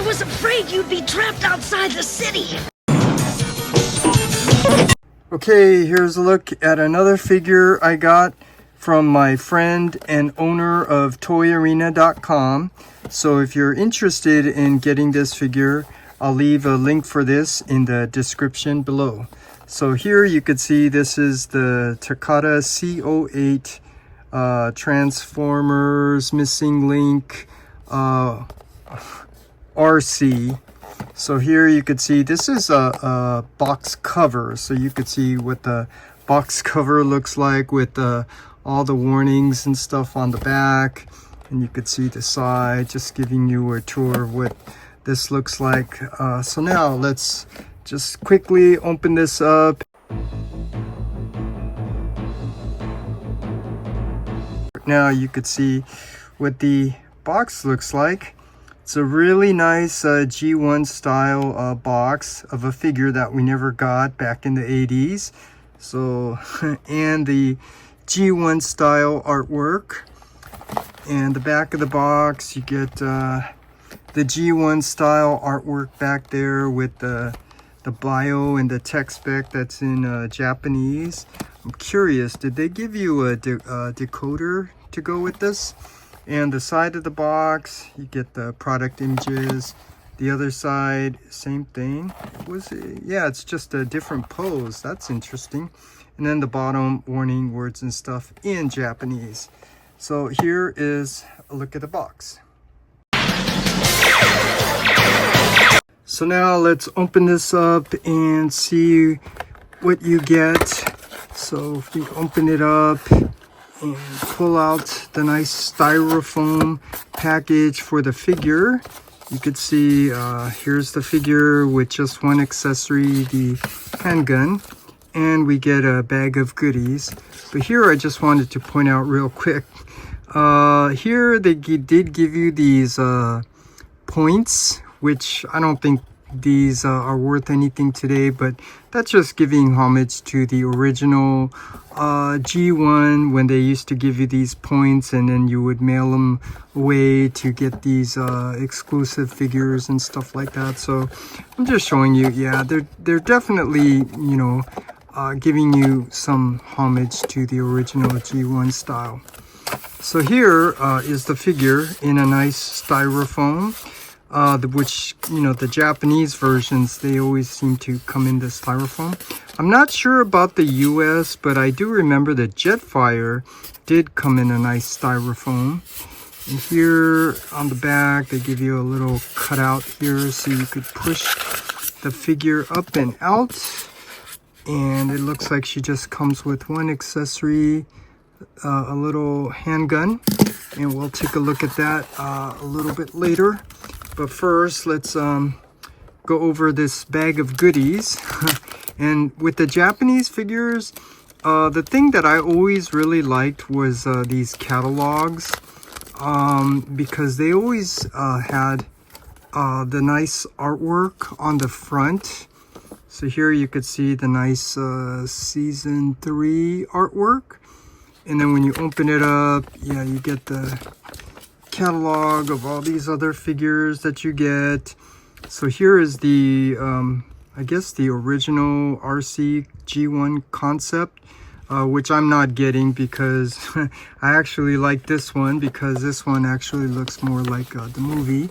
was afraid you'd be trapped outside the city. Okay, here's a look at another figure I got from my friend and owner of toyarena.com. So if you're interested in getting this figure, I'll leave a link for this in the description below. So here you could see this is the Takara C-08 Transformers Missing Link Arcee. So here you could see this is a box cover, so you could see what the box cover looks like with all the warnings and stuff on the back, and you could see the side, just giving you a tour of what this looks like. So now let's just quickly open this up. Now you could see what the box looks like. It's a really nice G1 style box of a figure that we never got back in the 80s. So, and the G1 style artwork. And the back of the box, you get the G1 style artwork back there with the bio and the tech spec that's in Japanese. I'm curious, did they give you a decoder to go with this? And the side of the box, you get the product images. The other side, same thing. Yeah, it's just a different pose. That's interesting. And then the bottom, warning words and stuff in Japanese. So here is a look at the box. So now let's open this up and see what you get. So if we open it up and pull out the nice styrofoam package for the figure, you could see here's the figure with just one accessory, the handgun, and we get a bag of goodies. But here I just wanted to point out real quick, here they did give you these points, which I don't think these are worth anything today, but that's just giving homage to the original G1 when they used to give you these points and then you would mail them away to get these exclusive figures and stuff like that. So I'm just showing you, yeah, they're definitely, you know, giving you some homage to the original G1 style. So here is the figure in a nice styrofoam. Which, you know, the Japanese versions, they always seem to come in the styrofoam. I'm not sure about the US, but I do remember the Jetfire did come in a nice styrofoam. And here on the back, they give you a little cutout here so you could push the figure up and out. And it looks like she just comes with one accessory, a little handgun. And we'll take a look at that a little bit later. But first, let's go over this bag of goodies. And with the Japanese figures, the thing that I always really liked was these catalogs, because they always had the nice artwork on the front. So here you could see the nice season 3 artwork. And then when you open it up, yeah, you get the catalog of all these other figures that you get. So here is the I guess the original Arcee G1 concept, which I'm not getting because I actually like this one, because this one actually looks more like the movie.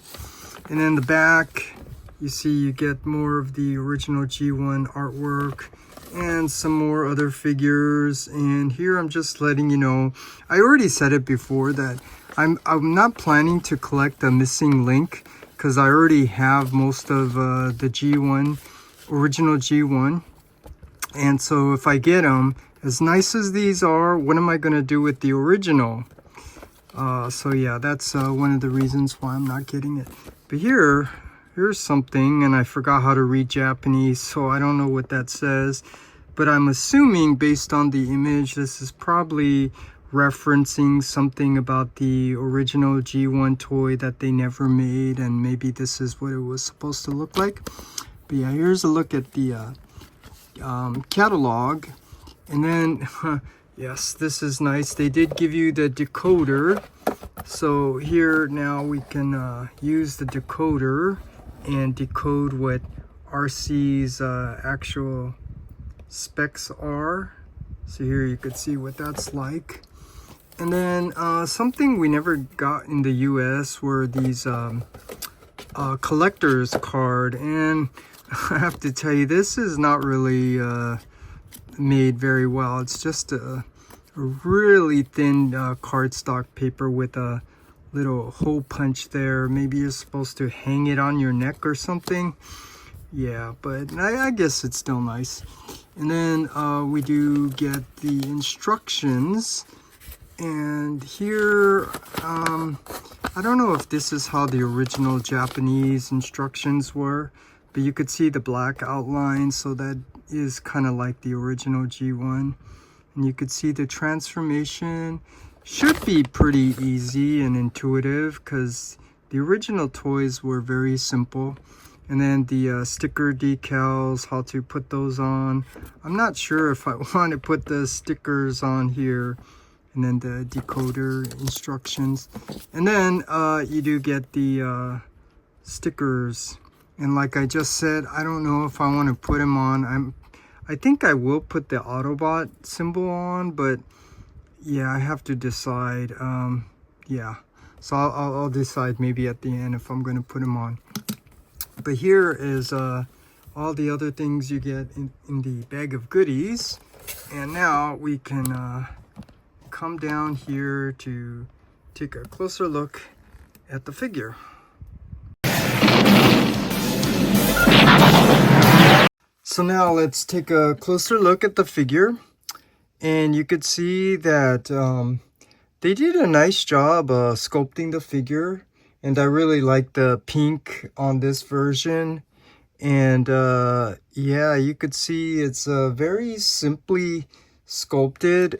And then the back, you see you get more of the original G1 artwork and some more other figures. And here I'm just letting you know, I already said it before that I'm not planning to collect the missing link because I already have most of the G1, original G1. And so if I get them, as nice as these are, what am I going to do with the original? So yeah, that's one of the reasons why I'm not getting it. But here's something, and I forgot how to read Japanese, so I don't know what that says. But I'm assuming based on the image, this is probably referencing something about the original G1 toy that they never made, and maybe this is what it was supposed to look like. But yeah, here's a look at the catalog. And then yes, this is nice, they did give you the decoder. So here now we can use the decoder and decode what Arcee's actual specs are. So here you could see what that's like. And then something we never got in the US were these collector's card, and I have to tell you, this is not really made very well. It's just a really thin cardstock paper with a little hole punch there. Maybe you're supposed to hang it on your neck or something. Yeah, but I guess it's still nice. And then we do get the instructions. And here, I don't know if this is how the original Japanese instructions were, but you could see the black outline, so that is kind of like the original G1. And you could see the transformation should be pretty easy and intuitive because the original toys were very simple. And then the sticker decals, how to put those on. I'm not sure if I want to put the stickers on here. And then the decoder instructions. And then you do get the stickers. And like I just said, I don't know if I want to put them on. I think I will put the Autobot symbol on, but yeah, I have to decide. Yeah, so I'll decide maybe at the end if I'm going to put them on. But here is all the other things you get in the bag of goodies. And now we can come down here to take a closer look at the figure. So now let's take a closer look at the figure, and you could see that they did a nice job sculpting the figure, and I really like the pink on this version. And yeah, you could see it's very simply sculpted.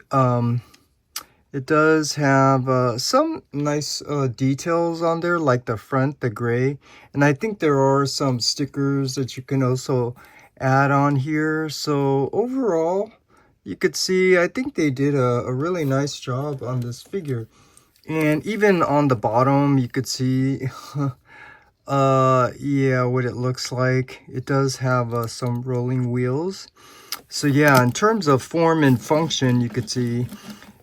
It does have some nice details on there, like the front, the gray. And I think there are some stickers that you can also add on here. So overall, you could see, I think they did a really nice job on this figure. And even on the bottom, you could see, yeah, what it looks like. It does have some rolling wheels. So yeah, in terms of form and function, you could see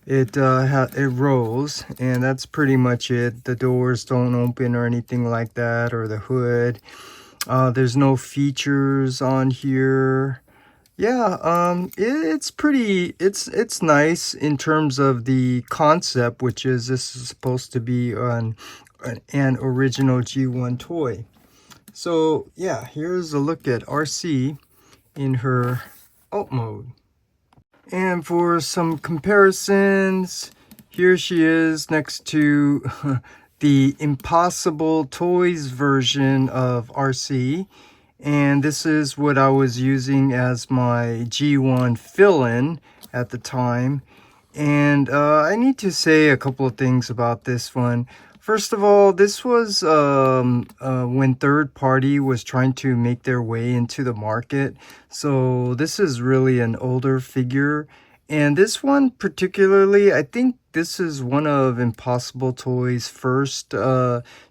it rolls, and that's pretty much it. The doors don't open or anything like that, or the hood. There's no features on here. Yeah, it's pretty, it's nice in terms of the concept, which is this is supposed to be an original G1 toy. So yeah, here's a look at Arcee in her alt mode. And for some comparisons, here she is next to the Impossible Toys version of Arcee. And this is what I was using as my G1 fill-in at the time. And I need to say a couple of things about this one. First of all, this was when third party was trying to make their way into the market. So this is really an older figure. And this one particularly, I think this is one of Impossible Toys' first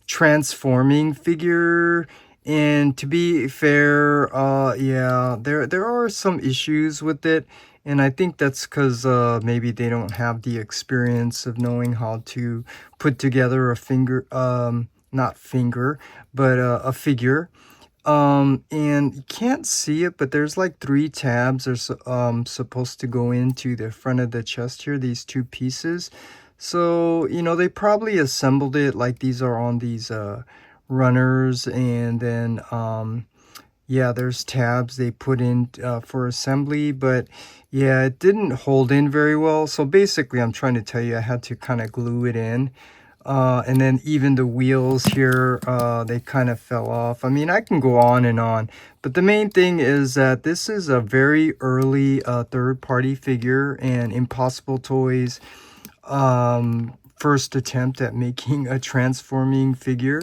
transforming figure. And to be fair, yeah, there are some issues with it. And I think that's because maybe they don't have the experience of knowing how to put together a finger, not finger, but a figure. And you can't see it, but there's like 3 tabs are supposed to go into the front of the chest here, these 2 pieces. So, you know, they probably assembled it like these are on these runners, and then yeah, there's tabs they put in for assembly, but yeah, it didn't hold in very well. So basically, I'm trying to tell you, I had to kind of glue it in. And then even the wheels here, they kind of fell off. I mean, I can go on and on, but the main thing is that this is a very early third-party figure, and Impossible Toys first attempt at making a transforming figure.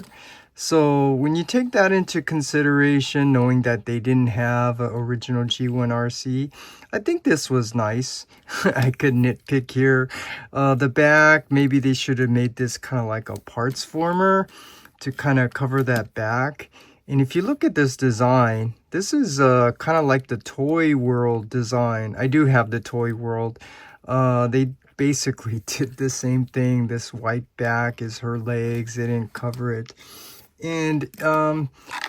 So when you take that into consideration, knowing that they didn't have an original G1 Arcee, I think this was nice. I could nitpick here. The back, maybe they should have made this kind of like a parts former to kind of cover that back. And if you look at this design, this is kind of like the Toy World design. I do have the Toy World. They basically did the same thing. This white back is her legs. They didn't cover it. And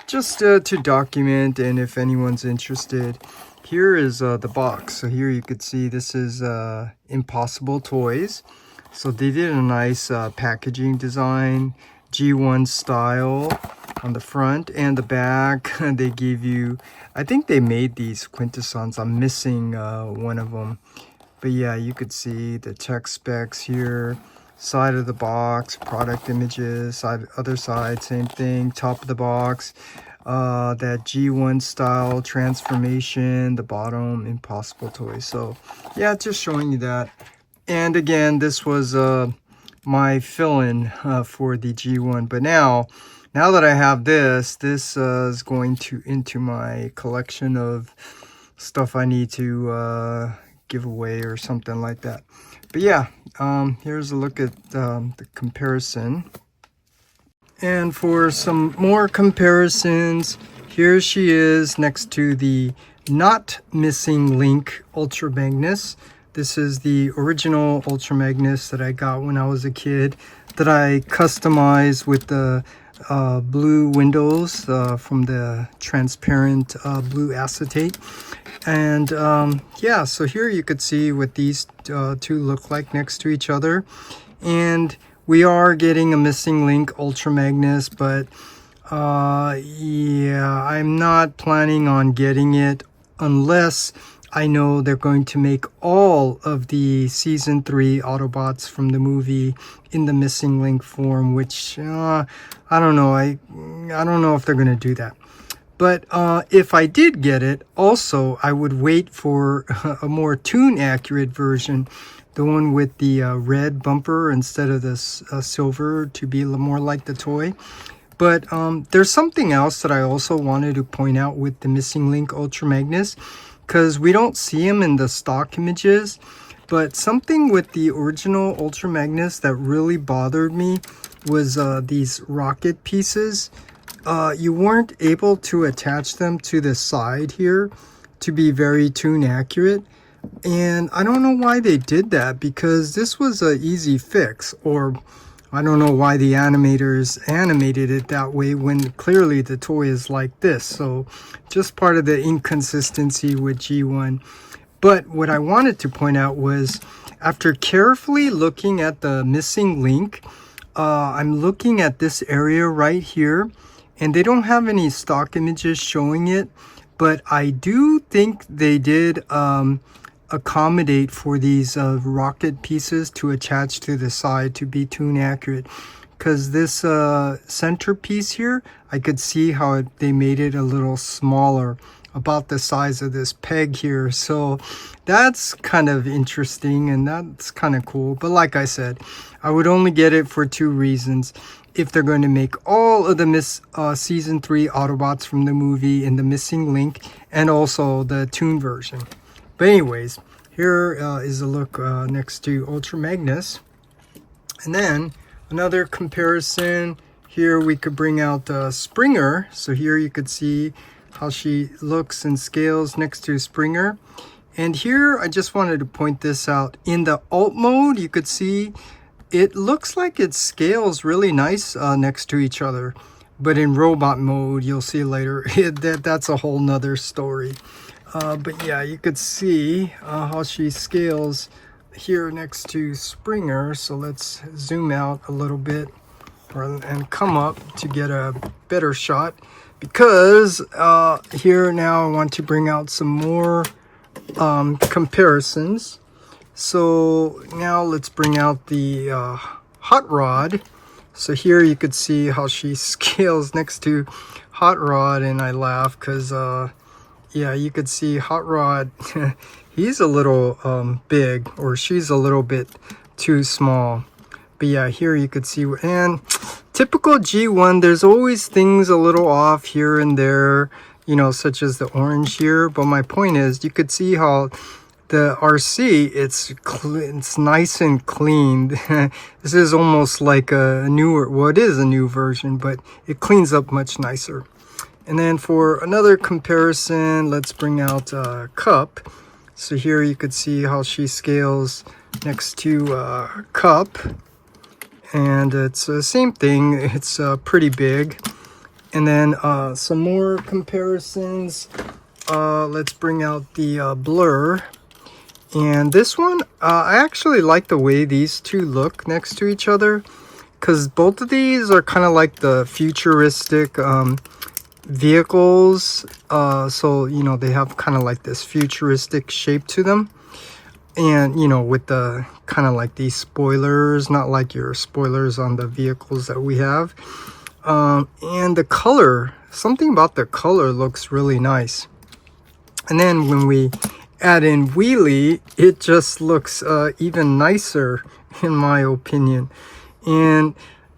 just to document, and if anyone's interested, here is the box. So here you could see this is Impossible Toys. So they did a nice packaging design, G1 style on the front and the back. They gave you, I think they made these quintessons. I'm missing one of them. But yeah, you could see the tech specs here. Side of the box, product images, other side, same thing, top of the box, that G1 style transformation, the bottom, Impossible Toys. So yeah, just showing you that. And again, this was my fill-in for the G1. But now that I have this is going into my collection of stuff I need to give away or something like that. But yeah, here's a look at the comparison. And for some more comparisons, here she is next to the not missing link Ultra Magnus. This is the original Ultra Magnus that I got when I was a kid, that I customized with the blue windows from the transparent blue acetate. And yeah, so here you could see what these two look like next to each other. And we are getting a missing link Ultra Magnus, but yeah, I'm not planning on getting it unless I know they're going to make all of the season 3 Autobots from the movie in the missing link form, which I don't know. I don't know if they're going to do that. But if I did get it, also I would wait for a more tune accurate version, the one with the red bumper instead of this silver, to be a little more like the toy. But there's something else that I also wanted to point out with the missing link Ultra Magnus, because we don't see him in the stock images. But something with the original Ultra Magnus that really bothered me was these rocket pieces. You weren't able to attach them to the side here to be very tune accurate. And I don't know why they did that, because this was an easy fix. Or I don't know why the animators animated it that way when clearly the toy is like this. So just part of the inconsistency with G1. But what I wanted to point out was, after carefully looking at the missing link, I'm looking at this area right here, and they don't have any stock images showing it, but I do think they did accommodate for these rocket pieces to attach to the side to be tune accurate. Because this centerpiece here, I could see how they made it a little smaller, about the size of this peg here. So that's kind of interesting, and that's kind of cool. But like I said, I would only get it for 2 reasons. If they're going to make all of the season 3 Autobots from the movie in the missing link, and also the tune version. But anyways, here is a look next to Ultra Magnus. And then another comparison, here we could bring out Springer. So here you could see how she looks and scales next to Springer. And here I just wanted to point this out. In the alt mode, you could see it looks like it scales really nice next to each other. But in robot mode, you'll see later, that's a whole nother story. But yeah, you could see how she scales here next to Springer. So let's zoom out a little bit and come up to get a better shot. Because here now I want to bring out some more comparisons. So now let's bring out the Hot Rod. So here you could see how she scales next to Hot Rod, and I laugh because yeah, you could see Hot Rod, he's a little big, or she's a little bit too small. But yeah, here you could see, and typical G1, there's always things a little off here and there, you know, such as the orange here. But my point is, you could see how the Arcee, it's nice and clean. This is almost like a newer, well, it is a new version, but it cleans up much nicer. And then for another comparison, let's bring out Cup. So here you could see how she scales next to Cup. And it's the same thing, it's pretty big. And then some more comparisons. Let's bring out the Blur. And this one, I actually like the way these two look next to each other, because both of these are kind of like the futuristic vehicles. So, you know, they have kind of like this futuristic shape to them. And, you know, with the kind of like these spoilers, not like your spoilers on the vehicles that we have. And the color, something about the color looks really nice. And then when we add in Wheelie, it just looks even nicer in my opinion. And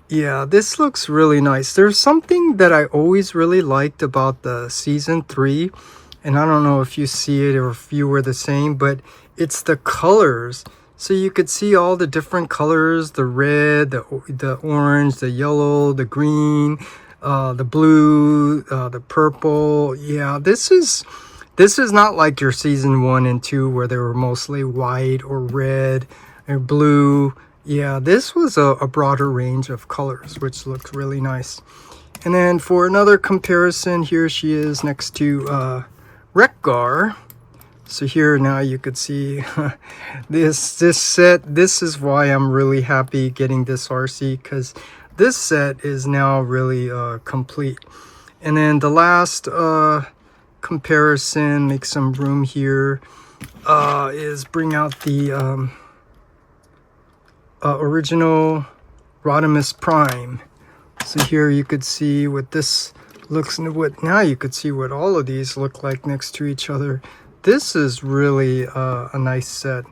yeah, this looks really nice. There's something that I always really liked about the season 3, and I don't know if you see it or if you were the same, but it's the colors. So you could see all the different colors, the red, the orange, the yellow, the green, the blue, the purple. Yeah, this is not like your season 1 and 2 where they were mostly white or red or blue. Yeah, this was a broader range of colors, which looked really nice. And then for another comparison, here she is next to Wreck-Gar. So here now you could see this set. This is why I'm really happy getting this Arcee, because this set is now really complete. And then the last comparison, make some room here, is bring out the original Rodimus Prime. So here you could see what this looks, now you could see what all of these look like next to each other. This is really a nice set.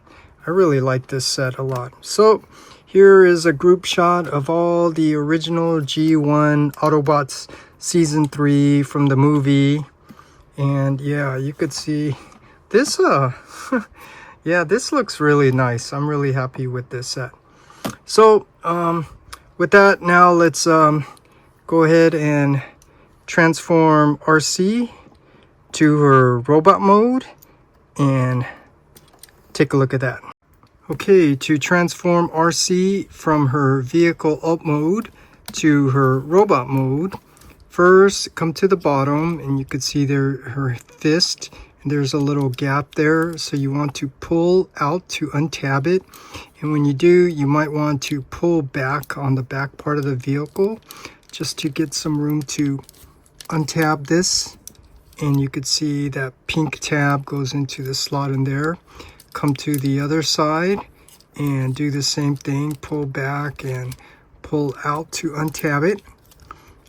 I really like this set a lot. So here is a group shot of all the original G1 Autobots season 3 from the movie. And yeah, you could see this yeah, this looks really nice. I'm really happy with this set. So with that, now let's go ahead and transform Arcee to her robot mode and take a look at that. Okay, to transform Arcee from her vehicle up mode to her robot mode, first come to the bottom and you can see there her fist, and there's a little gap there, so you want to pull out to untab it. And when you do, you might want to pull back on the back part of the vehicle just to get some room to untab this. And you could see that pink tab goes into the slot in there. Come to the other side and do the same thing, pull back and pull out to untab it.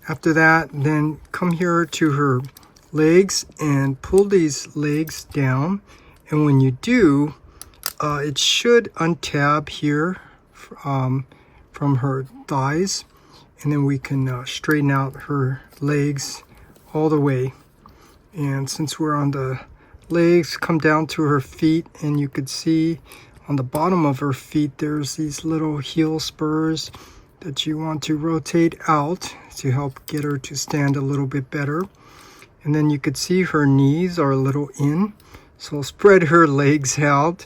After that, then come here to her legs and pull these legs down. And when you do, it should untab here from her thighs, and then we can straighten out her legs all the way. And since we're on the legs, come down to her feet, and you could see on the bottom of her feet there's these little heel spurs that you want to rotate out to help get her to stand a little bit better. And then you could see her knees are a little in, so spread her legs out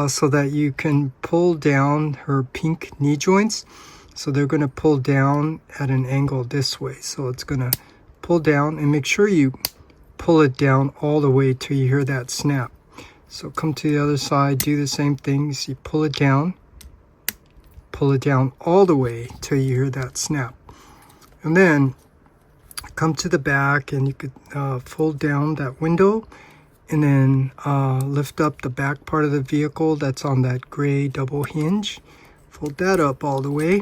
so that you can pull down her pink knee joints. So they're going to pull down at an angle this way, so it's going to pull down, and make sure you pull it down all the way till you hear that snap. So come to the other side, do the same thing. You see, pull it down all the way till you hear that snap. And then come to the back, and you could fold down that window, and then lift up the back part of the vehicle that's on that gray double hinge. Fold that up all the way.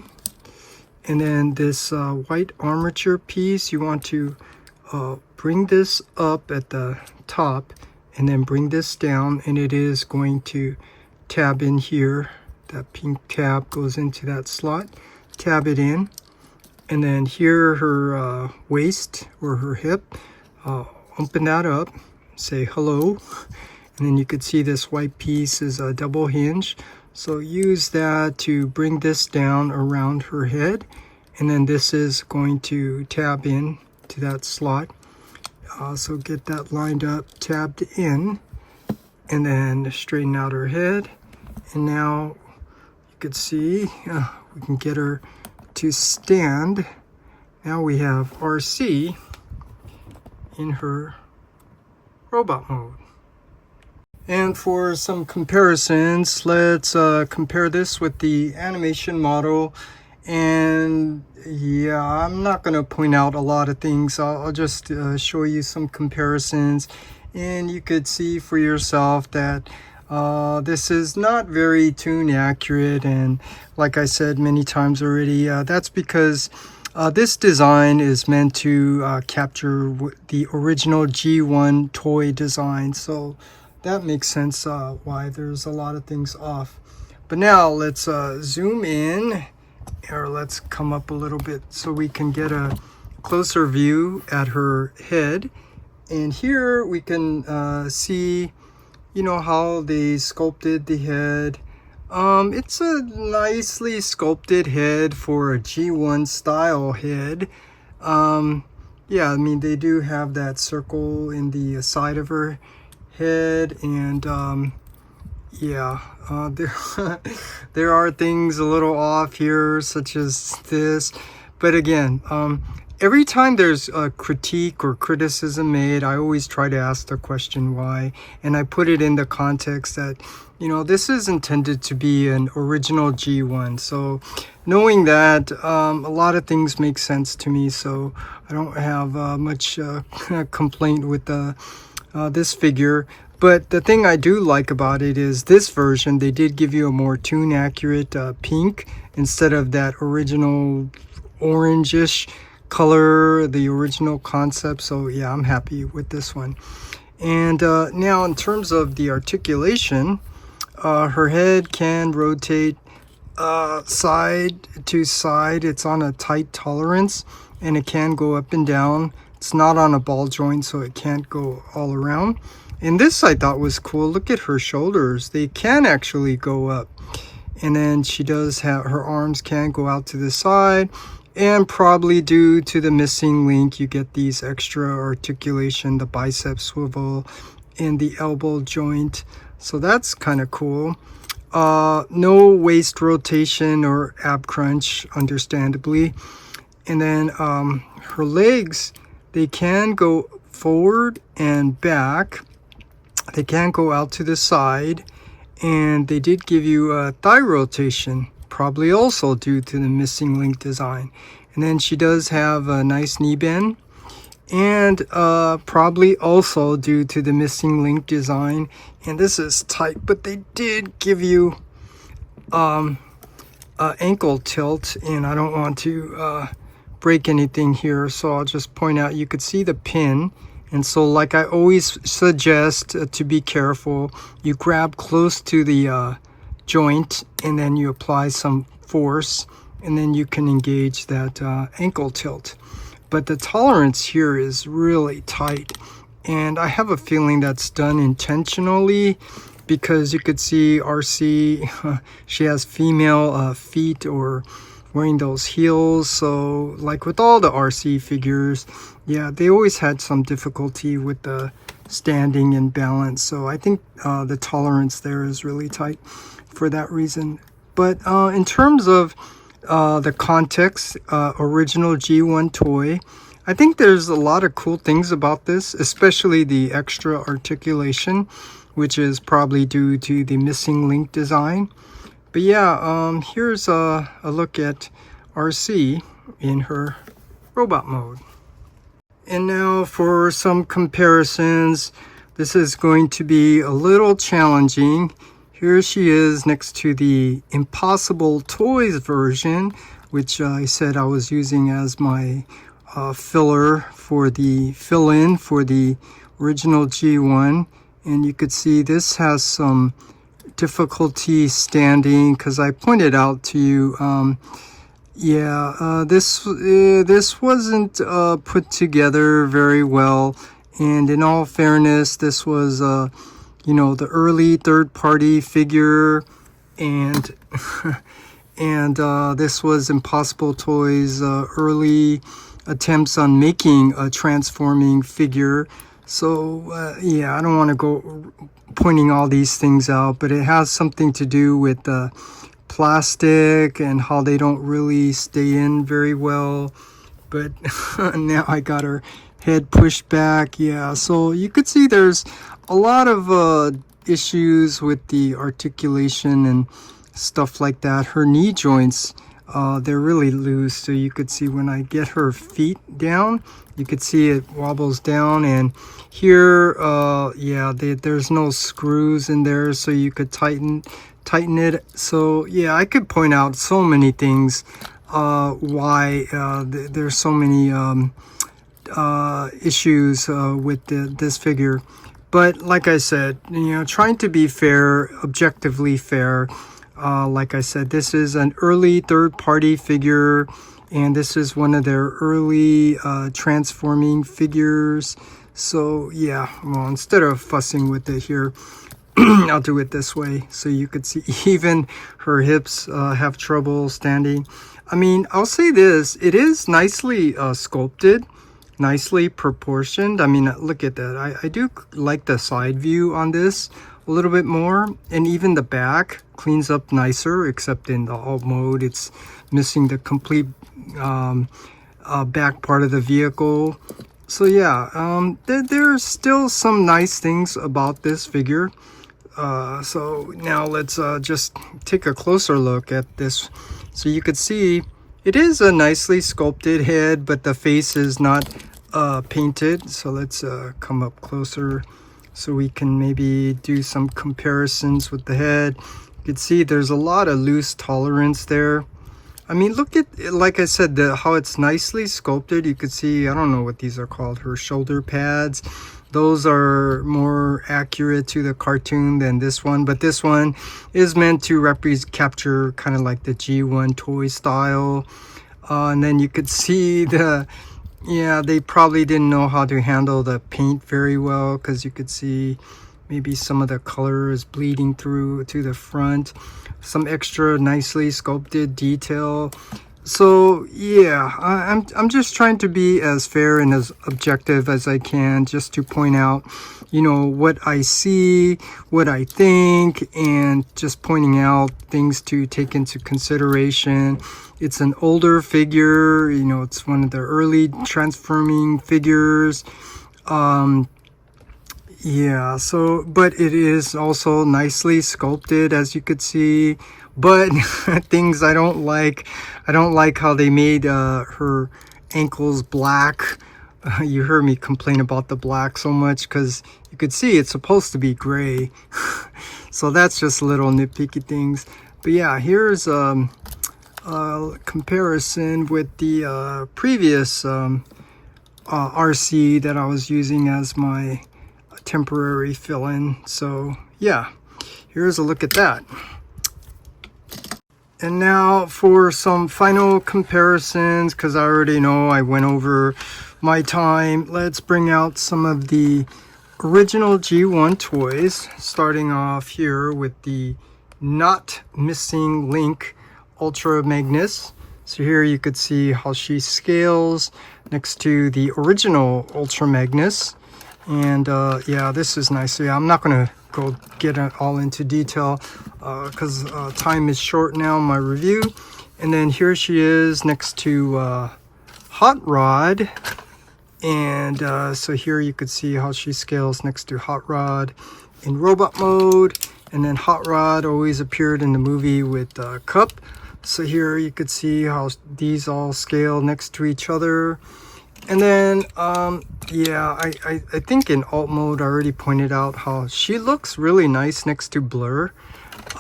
And then this white armature piece, you want to bring this up at the top and then bring this down, and it is going to tab in here. That pink tab goes into that slot. Tab it in, and then here her waist or her hip, open that up, say hello, and then you could see this white piece is a double hinge. So use that to bring this down around her head, and then this is going to tab in to that slot. So get that lined up, tabbed in, and then straighten out her head. And now you could see we can get her to stand. Now we have Arcee in her robot mode. And for some comparisons, let's compare this with the animation model. And yeah, I'm not going to point out a lot of things. I'll just show you some comparisons, and you could see for yourself that this is not very tune accurate. And like I said many times already, that's because this design is meant to capture the original G1 toy design. So that makes sense why there's a lot of things off. But now let's zoom in, or let's come up a little bit so we can get a closer view at her head. And here we can see, you know, how they sculpted the head. It's a nicely sculpted head for a G1 style head. Yeah, I mean, they do have that circle in the side of her head, and yeah, there are things a little off here, such as this. But again, every time there's a critique or criticism made, I always try to ask the question why, and I put it in the context that, you know, this is intended to be an original G1. So knowing that, a lot of things make sense to me, so I don't have much complaint with this figure. But the thing I do like about it is this version, they did give you a more tune accurate pink instead of that original orangish color, the original concept. So yeah, I'm happy with this one. And now in terms of the articulation, her head can rotate side to side. It's on a tight tolerance, and it can go up and down. It's not on a ball joint, so it can't go all around. And this I thought was cool. Look at her shoulders. They can actually go up. And then she does have, her arms can go out to the side. And probably due to the missing link, you get these extra articulation, the bicep swivel and the elbow joint. So that's kind of cool. No waist rotation or ab crunch, understandably. And then her legs, they can go forward and back. They can go out to the side, and they did give you a thigh rotation, probably also due to the missing link design. And then she does have a nice knee bend, and probably also due to the missing link design. And this is tight, but they did give you ankle tilt, and I don't want to break anything here, so I'll just point out you could see the pin. And so, like I always suggest, to be careful, you grab close to the joint, and then you apply some force, and then you can engage that ankle tilt. But the tolerance here is really tight, and I have a feeling that's done intentionally, because you could see Arcee, she has female feet, or wearing those heels. So like with all the Arcee figures, yeah, they always had some difficulty with the standing and balance. So I think the tolerance there is really tight for that reason. But in terms of the context, original G1 toy, I think there's a lot of cool things about this, especially the extra articulation, which is probably due to the missing link design. But yeah, here's a look at Arcee in her robot mode. And now for some comparisons. This is going to be a little challenging. Here she is next to the Impossible Toys version, which I said I was using as my filler for the fill-in for the original G1. And you could see this has some difficulty standing, because I pointed out to you, this wasn't put together very well. And in all fairness, this was you know, the early third-party figure, and and this was Impossible Toys early attempts on making a transforming figure. So yeah, I don't want to go pointing all these things out, but it has something to do with plastic and how they don't really stay in very well. But now I got her head pushed back. Yeah, so you could see there's a lot of issues with the articulation and stuff like that. Her knee joints, they're really loose, so you could see when I get her feet down, you could see it wobbles down. And here, yeah, there's no screws in there, so you could tighten it. So yeah, I could point out so many things why there's so many issues with this figure. But like I said, you know, trying to be fair, objectively fair. Like I said, this is an early third-party figure, and this is one of their early transforming figures. So yeah, well, instead of fussing with it here, I'll do it this way so you could see even her hips have trouble standing. I mean, I'll say this, it is nicely sculpted, nicely proportioned. I mean, look at that. I do like the side view on this a little bit more, and even the back cleans up nicer, except in the alt mode it's missing the complete back part of the vehicle. So yeah, there's still some nice things about this figure. So now let's just take a closer look at this. So you could see it is a nicely sculpted head, but the face is not painted. So let's come up closer so we can maybe do some comparisons with the head. You can see there's a lot of loose tolerance there. I mean, look at, like I said, how it's nicely sculpted. You could see, I don't know what these are called, her shoulder pads. Those are more accurate to the cartoon than this one, but this one is meant to capture kind of like the G1 toy style. And then you could see yeah, they probably didn't know how to handle the paint very well, because you could see maybe some of the color is bleeding through to the front. Some extra nicely sculpted detail. So yeah, I'm just trying to be as fair and as objective as I can, just to point out, you know, what I see, what I think, and just pointing out things to take into consideration. It's an older figure, you know, it's one of the early transforming figures. Yeah, so, but it is also nicely sculpted, as you could see. But things I don't like how they made her ankles black. You heard me complain about the black so much, because you could see it's supposed to be gray. So that's just little nitpicky things. But yeah, here's a comparison with the previous Arcee that I was using as my temporary fill-in. So yeah, here's a look at that. And now for some final comparisons, because I already know I went over my time. Let's bring out some of the original G1 toys, starting off here with the not missing Link Ultra Magnus. So here you could see how she scales next to the original Ultra Magnus. And yeah, this is nice. So yeah, I'm not going to go get it all into detail because time is short now, my review. And then here she is next to Hot Rod. And so here you could see how she scales next to Hot Rod in robot mode. And then Hot Rod always appeared in the movie with Cup. So here you could see how these all scale next to each other. And then, yeah, I think in alt mode I already pointed out how she looks really nice next to Blur.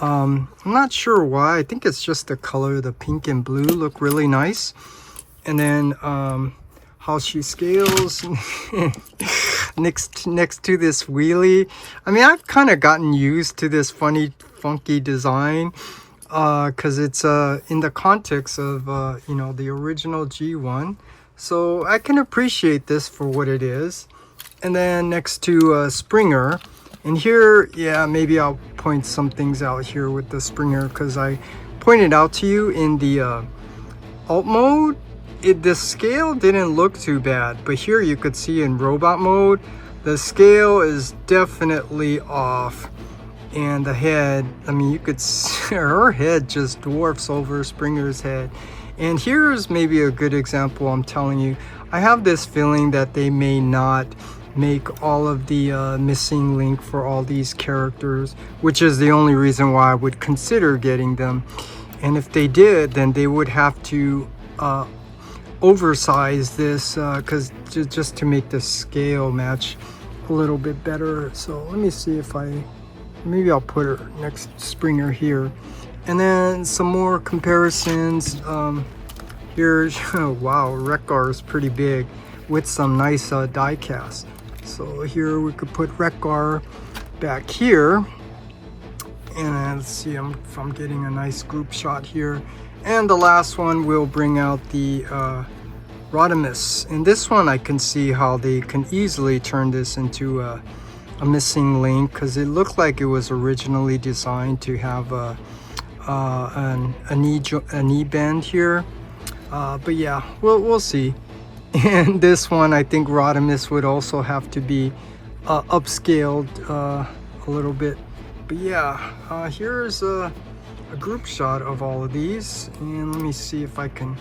I'm not sure why. I think it's just the color, the pink and blue look really nice. And then how she scales next to this wheelie. I mean, I've kind of gotten used to this funky design because it's in the context of, you know, the original G1. So I can appreciate this for what it is. And then next to Springer. And here, yeah, maybe I'll point some things out here with the Springer, because I pointed out to you in the alt mode, the scale didn't look too bad, but here you could see in robot mode, the scale is definitely off. And the head, I mean, you could see her head just dwarfs over Springer's head. And here's maybe a good example. I'm telling you, I have this feeling that they may not make all of the missing link for all these characters, which is the only reason why I would consider getting them. And if they did, then they would have to oversize this because just to make the scale match a little bit better. So let me see if maybe I'll put her next to Springer here. And then some more comparisons. Here, wow, Wreck-Gar is pretty big with some nice die cast. So here we could put Wreck-Gar back here. And let's see if I'm getting a nice group shot here. And the last one will bring out the Rodimus. In this one, I can see how they can easily turn this into a missing link, because it looked like it was originally designed to have a knee bend here. But yeah, we'll see. And this one, I think Rodimus would also have to be upscaled a little bit. But yeah, here's a group shot of all of these. And let me see if I can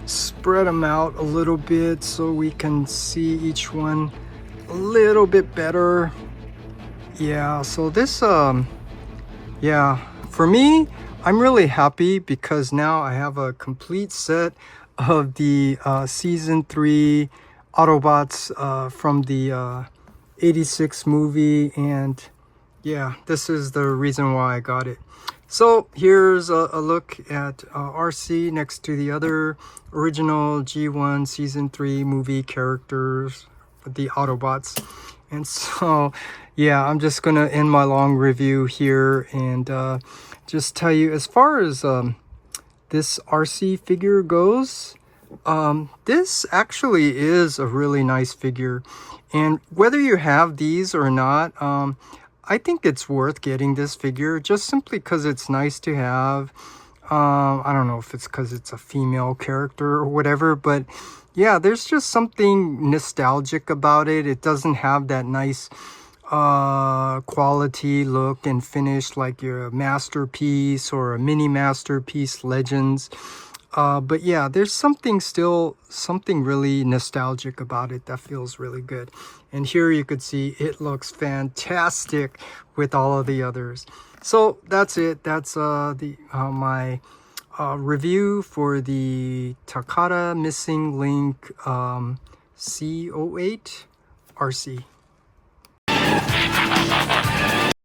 spread them out a little bit so we can see each one a little bit better. Yeah, so this, yeah, for me, I'm really happy because now I have a complete set of the season 3 Autobots from the 86 movie, and yeah, this is the reason why I got it. So here's a look at Arcee next to the other original G1 season 3 movie characters, the Autobots. And so yeah, I'm just gonna end my long review here and just tell you, as far as this Arcee figure goes, this actually is a really nice figure. And whether you have these or not, I think it's worth getting this figure just simply because it's nice to have. I don't know if it's because it's a female character or whatever, but yeah, there's just something nostalgic about it. It doesn't have that nice quality look and finish like your Masterpiece or a Mini Masterpiece Legends. But yeah, there's something really nostalgic about it that feels really good. And here you could see it looks fantastic with all of the others. So that's it. That's my review for the Takara Missing Link C-08 Arcee.